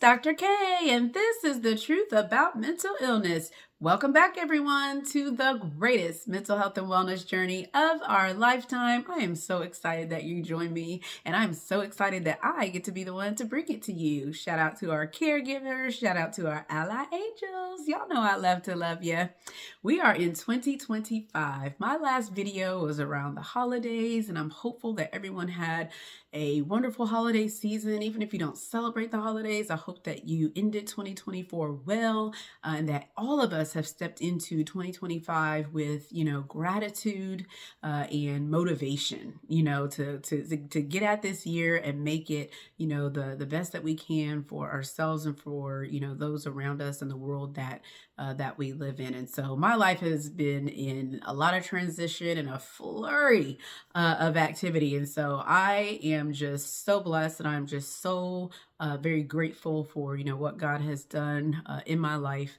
Dr. K, and this is the truth about mental illness. Welcome back, everyone, to the greatest mental health and wellness journey of our lifetime. I am so excited that you joined me, and I'm so excited that I get to be the one to bring it to you. Shout out to our caregivers, shout out to our ally angels. Y'all know I love to love you. We are in 2025. My last video was around the holidays, and I'm hopeful that everyone had a wonderful holiday season. Even if you don't celebrate the holidays, I hope that you ended 2024 well, and that all of us have stepped into 2025 with, gratitude and motivation, to get at this year and make it, the best that we can for ourselves and for, those around us and the world that we live in. And so my life has been in a lot of transition and a flurry of activity. And so I am just so blessed, and I'm just so very grateful for, what God has done in my life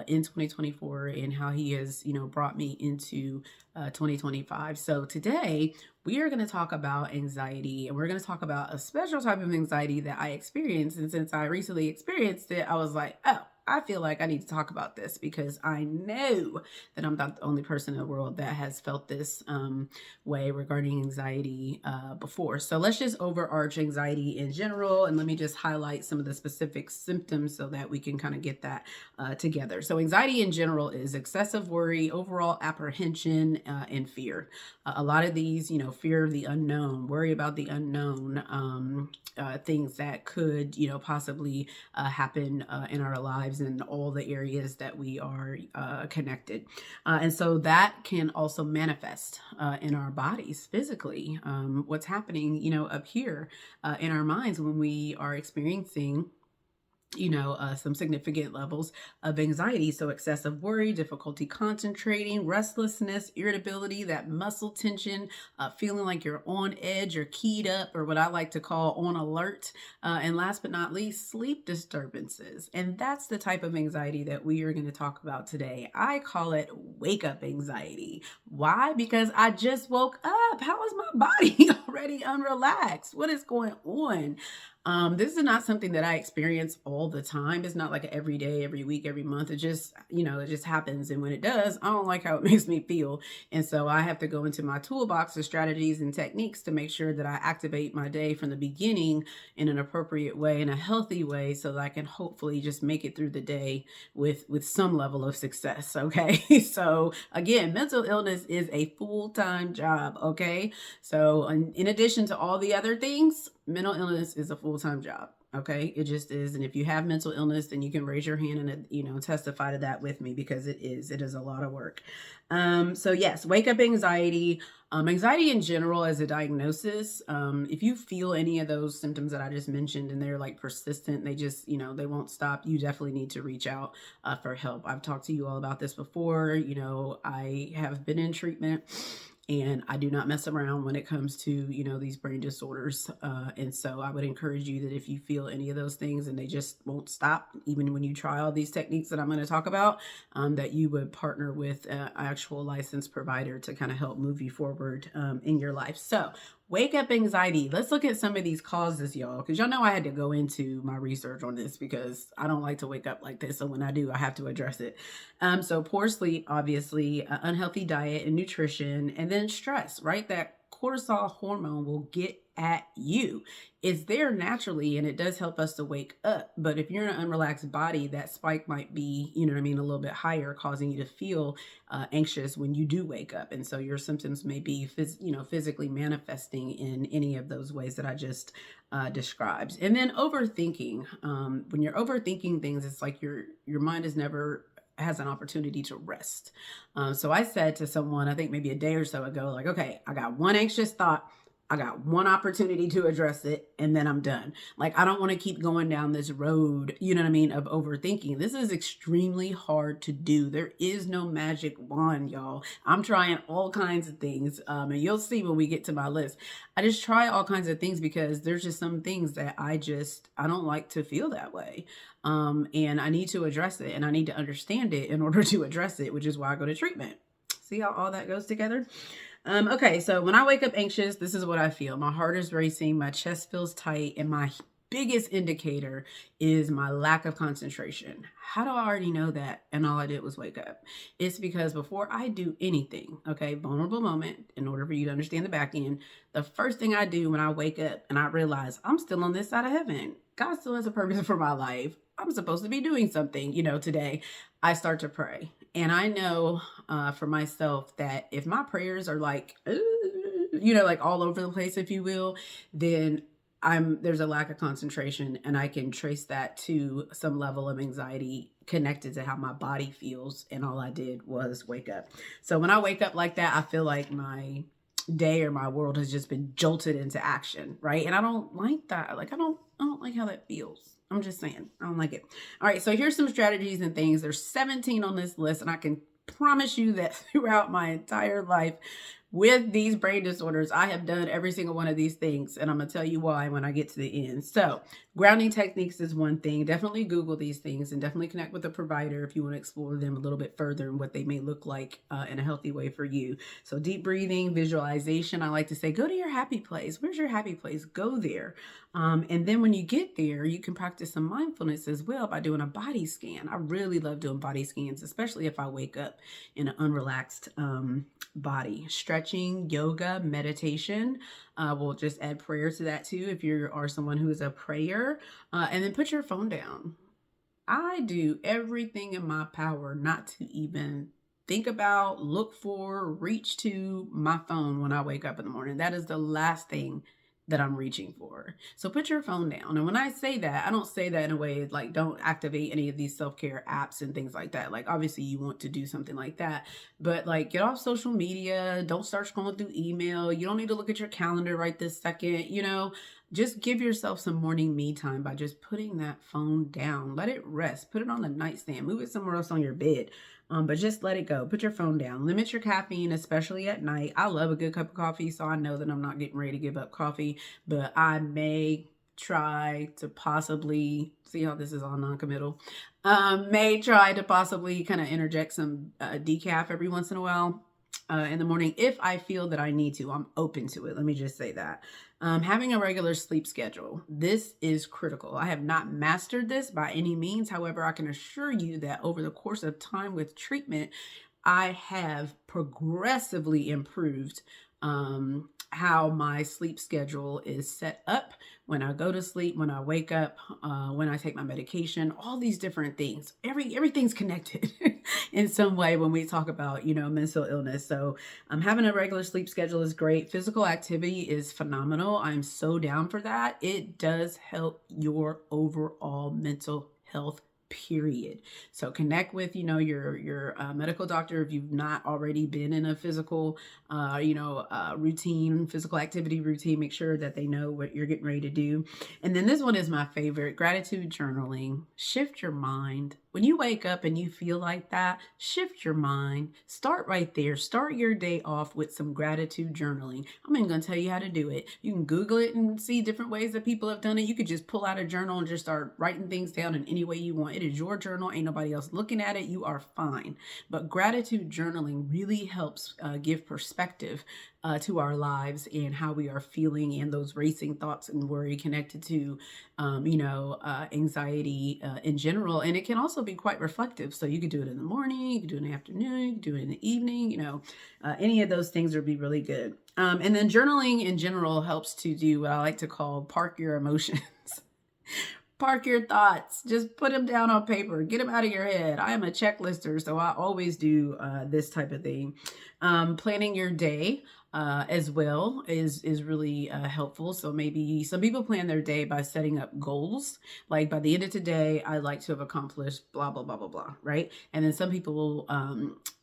in 2024 and how he has, brought me into 2025. So today we are going to talk about anxiety, and we're going to talk about a special type of anxiety that I experienced. And since I recently experienced it, I was like, oh, I feel like I need to talk about this because I know that I'm not the only person in the world that has felt this way regarding anxiety before. So let's just overarch anxiety in general, and let me just highlight some of the specific symptoms so that we can kind of get that together. So anxiety in general is excessive worry, overall apprehension, and fear. A lot of these, fear of the unknown, worry about the unknown, things that could, possibly happen in our lives in all the areas that we are connected. And so that can also manifest in our bodies physically. What's happening, up here in our minds when we are experiencing some significant levels of anxiety. So excessive worry, difficulty concentrating, restlessness, irritability, that muscle tension, feeling like you're on edge or keyed up, or what I like to call on alert. And last but not least, sleep disturbances. And that's the type of anxiety that we are going to talk about today. I call it wake up anxiety. Why? Because I just woke up. How is my body already unrelaxed? What is going on? This is not something that I experience all the time. It's not like every day, every week, every month. It just, it just happens. And when it does, I don't like how it makes me feel. And so I have to go into my toolbox of strategies and techniques to make sure that I activate my day from the beginning in an appropriate way, in a healthy way, so that I can hopefully just make it through the day with some level of success. Okay. So again, mental illness is a full-time job. Okay. So in addition to all the other things, mental illness is a full-time job. Okay. It just is. And if you have mental illness, then you can raise your hand and, testify to that with me, because it is a lot of work. So yes, wake up anxiety, anxiety in general as a diagnosis. If you feel any of those symptoms that I just mentioned and they're like persistent, they just, they won't stop, you definitely need to reach out for help. I've talked to you all about this before. I have been in treatment, and I do not mess around when it comes to, these brain disorders. And so I would encourage you that if you feel any of those things and they just won't stop, even when you try all these techniques that I'm going to talk about, that you would partner with an actual licensed provider to kind of help move you forward in your life. So wake up anxiety. Let's look at some of these causes, y'all, because y'all know I had to go into my research on this because I don't like to wake up like this. So when I do, I have to address it. So poor sleep, obviously, unhealthy diet and nutrition, and then stress, right? That cortisol hormone will get at you. It's there naturally, and it does help us to wake up. But if you're in an unrelaxed body, that spike might be, a little bit higher, causing you to feel anxious when you do wake up. And so your symptoms may be, physically manifesting in any of those ways that I just described. And then overthinking. When you're overthinking things, it's like your mind is never has an opportunity to rest. So I said to someone, I think maybe a day or so ago, like, okay, I got one anxious thought. I got one opportunity to address it, and then I'm done. Like, I don't want to keep going down this road, of overthinking. This is extremely hard to do. There is no magic wand, y'all. I'm trying all kinds of things. And you'll see when we get to my list. I just try all kinds of things because there's just some things that I don't like to feel that way. And I need to address it, and I need to understand it in order to address it, which is why I go to treatment. See how all that goes together? Okay, so when I wake up anxious, this is what I feel. My heart is racing, my chest feels tight, and my biggest indicator is my lack of concentration. How do I already know that? And all I did was wake up. It's because before I do anything, okay, vulnerable moment, in order for you to understand the back end, the first thing I do when I wake up and I realize I'm still on this side of heaven, God still has a purpose for my life. I'm supposed to be doing something, today. I start to pray. And I know for myself that if my prayers are like, like all over the place, if you will, then there's a lack of concentration, and I can trace that to some level of anxiety connected to how my body feels. And all I did was wake up. So when I wake up like that, I feel like my day or my world has just been jolted into action, right? And I don't like that. Like I don't like how that feels. I'm just saying, I don't like it. All right, so here's some strategies and things. There's 17 on this list, and I can promise you that throughout my entire life with these brain disorders, I have done every single one of these things, and I'm going to tell you why when I get to the end. So grounding techniques is one thing. Definitely Google these things and definitely connect with a provider if you want to explore them a little bit further and what they may look like in a healthy way for you. So deep breathing, visualization. I like to say, go to your happy place. Where's your happy place? Go there. And then when you get there, you can practice some mindfulness as well by doing a body scan. I really love doing body scans, especially if I wake up in an unrelaxed body. Stretching, yoga, meditation. We'll just add prayer to that too if you are someone who is a prayer. And then put your phone down. I do everything in my power not to even think about, look for, reach to my phone when I wake up in the morning. That is the last thing that I'm reaching for. So put your phone down. And when I say that, I don't say that in a way like don't activate any of these self-care apps and things like that. Like obviously you want to do something like that, but like get off social media. Don't start scrolling through email. You don't need to look at your calendar right this second, just give yourself some morning me time by just putting that phone down. Let it rest. Put it on the nightstand. Move it somewhere else on your bed. But just let it go. Put your phone down. Limit your caffeine, especially at night. I love a good cup of coffee, so I know that I'm not getting ready to give up coffee, but I may try to possibly, see how this is all non-committal, may try to possibly kind of interject some decaf every once in a while in the morning if I feel that I need to. I'm open to it. Let me just say that. Having a regular sleep schedule. This is critical. I have not mastered this by any means. However, I can assure you that over the course of time with treatment, I have progressively improved how my sleep schedule is set up when I go to sleep, when I wake up, when I take my medication, all these different things. Everything's connected in some way when we talk about, mental illness. So having a regular sleep schedule is great. Physical activity is phenomenal. I'm so down for that. It does help your overall mental health, period. So connect with, your medical doctor if you've not already been in a physical, routine, physical activity routine. Make sure that they know what you're getting ready to do. And then this one is my favorite, gratitude journaling. Shift your mind. When you wake up and you feel like that, shift your mind. Start right there. Start your day off with some gratitude journaling. I'm even going to tell you how to do it. You can Google it and see different ways that people have done it. You could just pull out a journal and just start writing things down in any way you want. It is your journal. Ain't nobody else looking at it. You are fine. But gratitude journaling really helps give perspective to our lives and how we are feeling, and those racing thoughts and worry connected to, anxiety in general. And it can also be quite reflective. So you could do it in the morning, you could do it in the afternoon, you could do it in the evening, any of those things would be really good. And then journaling in general helps to do what I like to call park your emotions. Park your thoughts. Just put them down on paper. Get them out of your head. I am a checklister, so I always do this type of thing. Planning your day as well is really helpful. So maybe some people plan their day by setting up goals. Like by the end of today, I'd like to have accomplished blah, blah, blah, blah, blah, right? And then some people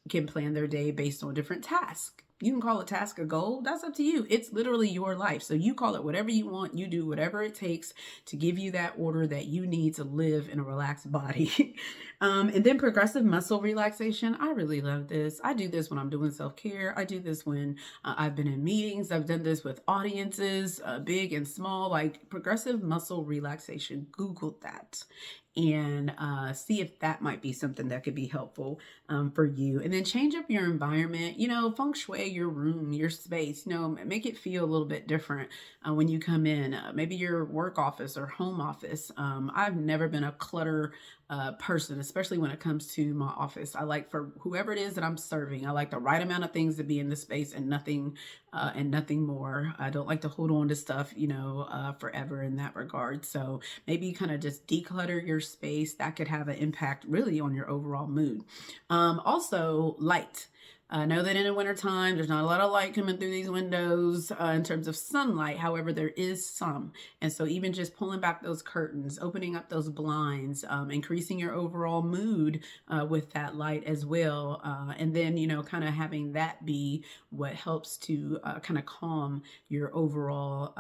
can plan their day based on different tasks. You can call a task a goal. That's up to you. It's literally your life. So you call it whatever you want. You do whatever it takes to give you that order that you need to live in a relaxed body. And then progressive muscle relaxation. I really love this. I do this when I'm doing self-care. I do this when I've been in meetings. I've done this with audiences, big and small, like progressive muscle relaxation. Google that. and see if that might be something that could be helpful for you. And then change up your environment, feng shui your room, your space, make it feel a little bit different when you come in. Maybe your work office or home office. I've never been a clutter person, especially when it comes to my office. I like for whoever it is that I'm serving, I like the right amount of things to be in the space and nothing more. I don't like to hold on to stuff, forever in that regard. So maybe kind of just declutter your space. That could have an impact really on your overall mood. Also, light. I know that in the wintertime, there's not a lot of light coming through these windows in terms of sunlight. However, there is some. And so even just pulling back those curtains, opening up those blinds, increasing your overall mood with that light as well. And then, kind of having that be what helps to kind of calm your overall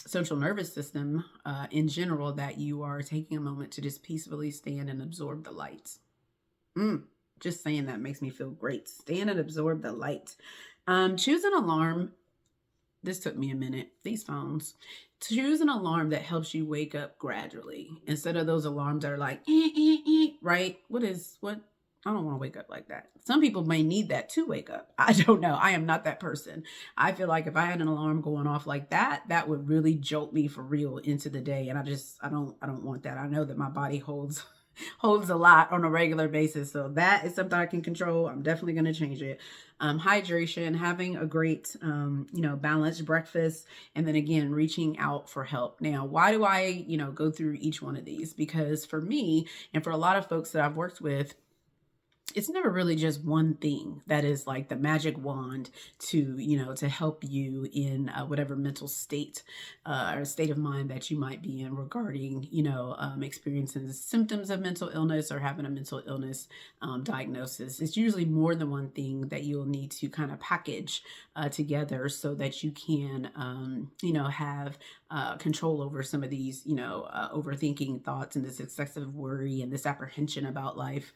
central nervous system in general, that you are taking a moment to just peacefully stand and absorb the light. Just saying that makes me feel great. Stand and absorb the light. Choose an alarm. This took me a minute. These phones. Choose an alarm that helps you wake up gradually instead of those alarms that are like, right? What? I don't want to wake up like that. Some people may need that to wake up. I don't know. I am not that person. I feel like if I had an alarm going off like that, that would really jolt me for real into the day. And I don't want that. I know that my body holds a lot on a regular basis. So that is something I can control. I'm definitely going to change it. Hydration, having a great, balanced breakfast. And then again, reaching out for help. Now, why do I, go through each one of these? Because for me and for a lot of folks that I've worked with, it's never really just one thing that is like the magic wand to help you in whatever mental state or state of mind that you might be in regarding, experiencing the symptoms of mental illness or having a mental illness diagnosis. It's usually more than one thing that you'll need to kind of package together so that you can, have control over some of these, overthinking thoughts and this excessive worry and this apprehension about life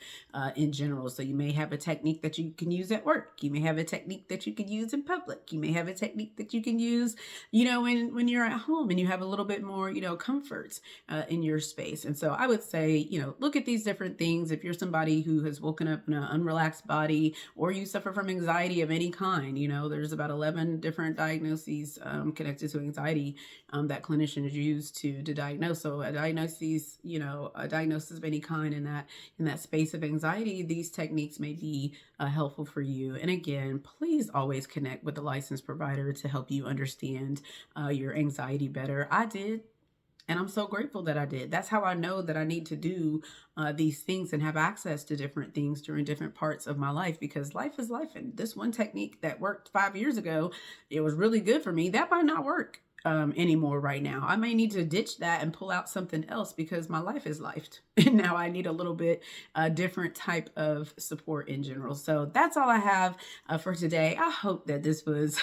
in general. So you may have a technique that you can use at work. You may have a technique that you can use in public. You may have a technique that you can use, when you're at home and you have a little bit more, comfort in your space. And so I would say, look at these different things. If you're somebody who has woken up in an unrelaxed body or you suffer from anxiety of any kind, there's about 11 different diagnoses connected to anxiety that clinicians use to diagnose. So a diagnosis of any kind in that space of anxiety, these techniques may be helpful for you. And again, please always connect with a licensed provider to help you understand your anxiety better. I did. And I'm so grateful that I did. That's how I know that I need to do these things and have access to different things during different parts of my life, because life is life. And this one technique that worked 5 years ago, it was really good for me. That might not work anymore right now. I may need to ditch that and pull out something else because my life is lifed. And now I need a little bit different type of support in general. So that's all I have for today. I hope that this was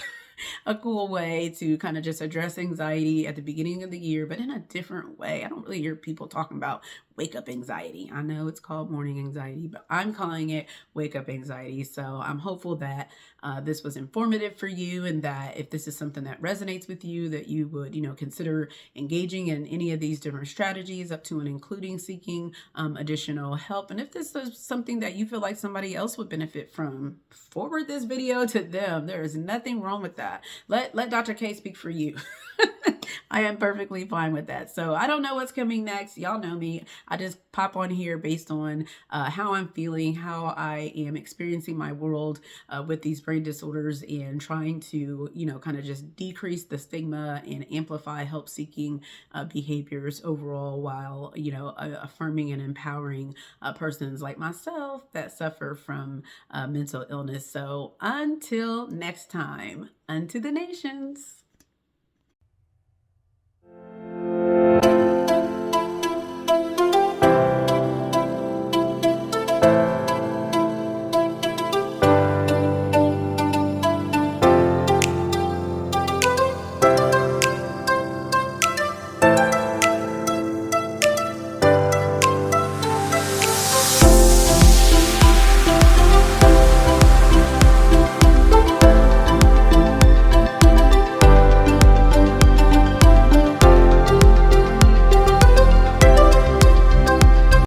a cool way to kind of just address anxiety at the beginning of the year, but in a different way. I don't really hear people talking about wake up anxiety. I know it's called morning anxiety, but I'm calling it wake up anxiety. So I'm hopeful that this was informative for you, and that if this is something that resonates with you, that you would, consider engaging in any of these different strategies up to and including seeking additional help. And if this is something that you feel like somebody else would benefit from, forward this video to them. There is nothing wrong with that. Let Dr. K speak for you. I am perfectly fine with that. So I don't know what's coming next. Y'all know me. I just pop on here based on how I'm feeling, how I am experiencing my world with these brain disorders, and trying to, kind of just decrease the stigma and amplify help-seeking behaviors overall, while, affirming and empowering persons like myself that suffer from mental illness. So until next time, unto the nations.